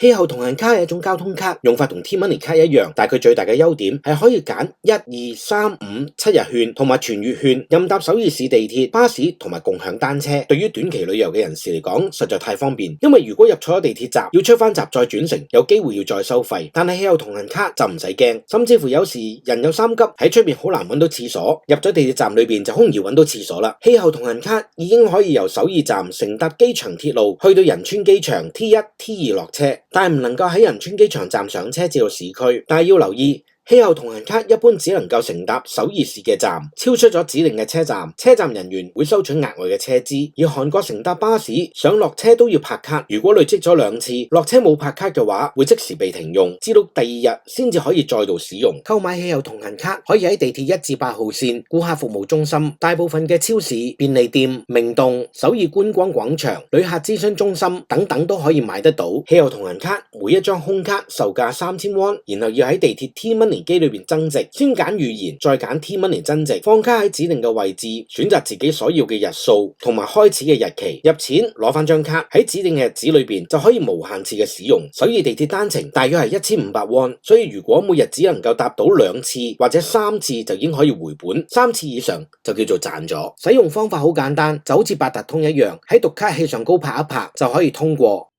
氣候同行卡係一種交通卡，用法同 T-Money 卡一樣，但係佢最大嘅優點係可以揀1、2、3、5、7日券同埋全月券，任搭首爾市地鐵、巴士同埋共享單車。對於短期旅遊嘅人士嚟講，實在太方便，因為如果入錯咗地鐵站，要出翻閘再轉乘，有機會要再收費。但係氣候同行卡就唔使驚，甚至乎有時人有三急，喺出邊好難揾到廁所，入咗地鐵站裏邊就好容易揾到廁所啦。氣候同行卡已經可以由首爾站乘搭機場鐵路去到仁川機場 T1、T2 落車，但係唔能夠喺仁川機場站上車至到市區。但係要留意，氣候同行卡一般只能夠乘搭首爾市嘅站，超出咗指定嘅車站，車站人員會收取額外嘅車資。而韓國乘搭巴士上落車都要拍卡，如果累積咗2次落車冇拍卡嘅話，會即時被停用，至到第2日先至可以再度使用。購買氣候同行卡可以喺地鐵1至8號線顧客服務中心、大部分嘅超市、便利店、明洞、首爾觀光廣場、旅客諮詢中心等等都可以買得到。氣候同行卡每一張空卡售價3000ウォン，然後要喺地鐵 T-Money 機裏邊增值，先揀語言，再揀 T-Money 增值，放卡喺指定嘅位置，選擇自己所要嘅日數同埋開始嘅日期，入錢攞翻張卡喺指定嘅日子裏邊就可以無限次嘅使用。首爾地鐵單程大約係1500ウォン，所以如果每日只能夠搭到2次或者3次就已經可以回本，3次以上就叫做賺咗。使用方法好簡單，就好似八達通一樣，喺讀卡器上高拍一拍就可以通過。